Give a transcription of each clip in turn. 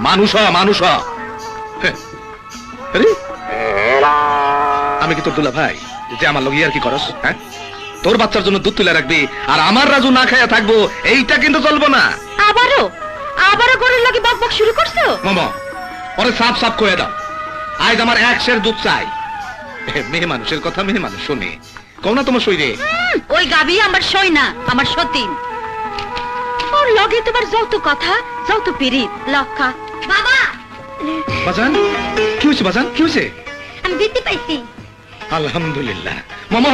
মানুষ মানুষ। আমি কি তোর দুলা ভাই যে আমার লগে আর কি করস? হ্যাঁ, তোর বাচ্চার জন্য দুধ তুলে রাখবি আর আমার রাজু না খাইয়া থাকবো, এইটা কিন্তু চলবো না। আবারও আবারও গরুর লগে বক বক শুরু করছো? মামা ওরে সাপ সাপ কয়ে দাও, আজ আমার 1 সের দুধ চাই। মেয়ে মানুষের কথা মেয়ে মানুষ শুনে কও না তোমার সইরে। ওই গাবি আমার সই না, আমার সতীন। ওর লগে তোমার যত কথা যত পিরিত লক্ষা। বাবা বাজান কি হয়েছে? বাজান কি হয়েছে? আমি বৃত্তি পাইছি। আলহামদুলিল্লাহ। মামা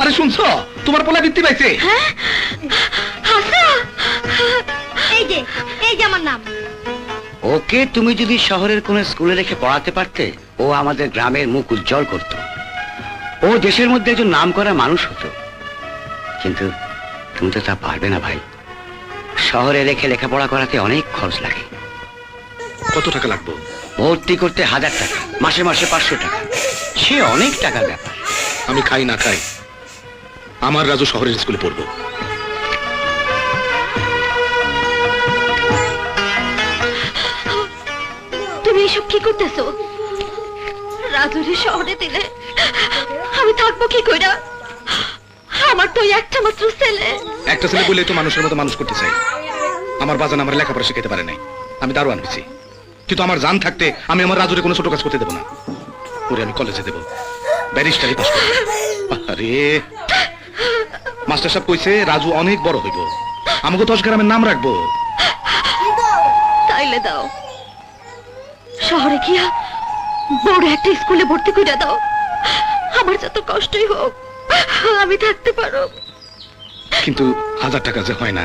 আরে শুনছো, তোমার পোলা বৃত্তি পাইছে। হ্যাঁ হাসা, এই যে আমার নাম। ওকে তুমি যদি শহরের কোন স্কুলে রেখে পড়াতে পারতে, ও আমাদের গ্রামের মুখ উজ্জ্বল করত, ও দেশের মধ্যে একজন নামকরা মানুষ হতো। কিন্তু তুমি তো তা পারবে না ভাই। শহরে রেখে লেখাপড়া করাতে অনেক খরচ লাগে। কত টাকা লাগবে? ভর্তি করতে 1000 টাকা, মাসে মাসে 500 টাকা, সে অনেক টাকার ব্যাপার। আমি খাই না খাই, আমার রাজু শহরের স্কুলে পড়বো। তুমি এসব কি করতেছো? রাজুরে শহরে দিলে আমি থাকবো কি কইরা? আমার তো একটা মাত্র ছেলে। একটা ছেলে বলে তো মানুষের মতো মানুষ করতে চাই। আমার বাজান আমার লেখাপড়া শিখাতে পারে নাই, আমি দারোয়ান হয়েছি। কিন্তু আমার জান থাকতে আমি আমার রাজুরে কোনো ছোট কাজ করতে দেবো না। ওরে আমি কলেজে দেবো, ব্যারিস্টারি পাস করবো। আরে মাস্টার সাহেব কইছে রাজু অনেক বড় হইব, আমাকে 10 গ্রামের নাম রাখবো। তাইলে দাও, শহরে গিয়া বড় একটা স্কুলে ভর্তি করে দাও। আমার যত কষ্টই হোক আমি থাকতে পারো। কিন্তু 1000 টাকা যে হয় না,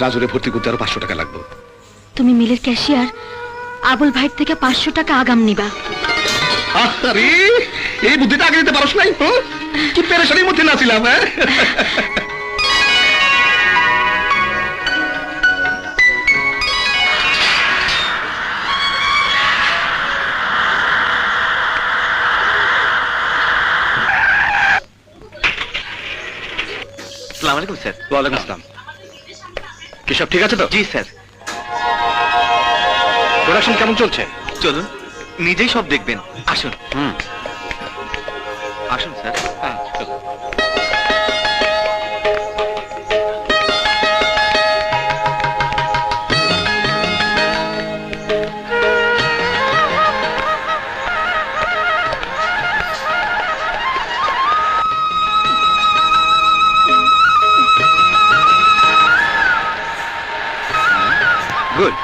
রাজুরে ভর্তি করতে আরো 500 টাকা লাগবে। তুমি মিলের ক্যাশিয়ার আবুল ভাইয়ের থেকে 500 টাকা আগাম নিবা। আরে এই বুদ্ধিটা আগে দিতে পারছ নাই? কি পেরেশানির মধ্যে নাছিলাম। হ্যাঁ আসসালামু আলাইকুম স্যার। ওয়ালাইকুম আসসালাম। কি সব ঠিক আছে তো? জি স্যার। প্রোডাকশন কেমন চলছে? চলুন নিজেই সব দেখবেন। আসুন। আসুন স্যার। হ্যাঁ চলুন। গুড।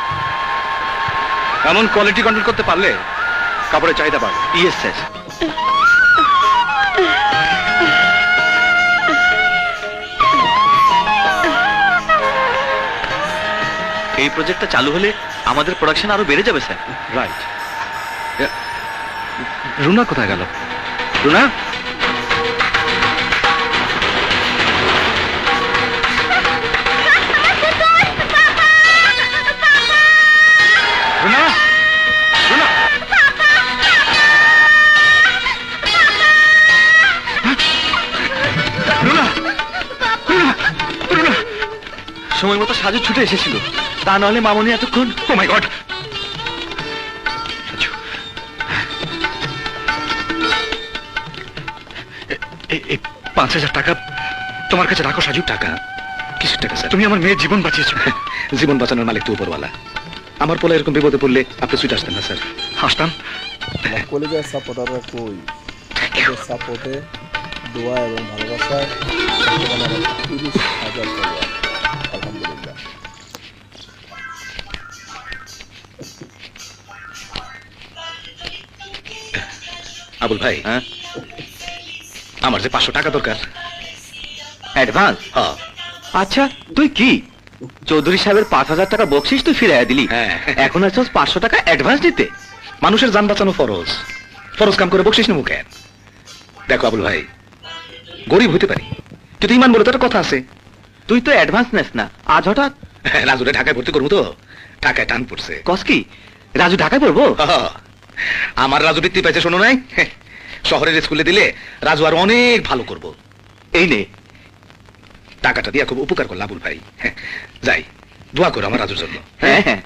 এমন কোয়ালিটি কন্ট্রোল করতে পারলে কাপড়ের চাহিদা বাড়বে। Yes sir. এই প্রজেক্টটা চালু হলে আমাদের প্রোডাকশন আরো বেড়ে যাবে স্যার। রাইট। রুনা কোথায় গেল? রুনা রুনা রুনা রুনা রুনা সময় মতো সাজু ছুটে এসেছিল, তা নাহলে মামনি এতক্ষণ। ও মাই গড। এই 5000 টাকা তোমার কাছে রাখো সাজু। টাকা কিসের টাকা স্যার? তুমি আমার মেয়ের জীবন বাঁচিয়েছো। জীবন বাঁচানোর মালিক তো উপরওয়ালা। আমার পোলা এরকম বিপদে পড়লে আপনি সুইট আসতেন না স্যার? হাসতাম। কলেজের সাপোর্টাররা কই? তাদের সাপোর্টে, দোয়া এবং ভালোবাসায় 30,000 ফলোয়ার। আলহামদুলিল্লাহ। আবুল ভাই, হ্যাঁ আমার যে 500 টাকা দরকার। অ্যাডভান্স? হ্যাঁ। আচ্ছা তুই কি চৌধুরী সাহেবের 5000 টাকা বকশিস তুই ফিরাইয়া দিলি, হ্যাঁ। এখন আসছিস 500 টাকা অ্যাডভান্স দিতে? মানুষের জান বাঁচানো ফরজ, ফরজ কাম করে বকশিস নেবো কেন? দেখো আবুল ভাই, গরিব হইতে পারি কিন্তু ইমান বলে তো একটা কথা আছে। তুই তো অ্যাডভান্স নেস না, আজ হঠাৎ? রাজুরে ঢাকায় ভর্তি করবো তো, টাকায় টান পড়ছে। কস কি রাজু ঢাকায় পড়বো? আমার রাজু বৃত্তি পাইছে শোনো নাই? শহরের স্কুলে দিলে রাজু আর অনেক ভালো করব। এই নে টাকাটা দিয়া খুব উপকার করল আবুল ভাই। যাই, দোয়া করো আমার রাজুর জন্য। হ্যাঁ হ্যাঁ।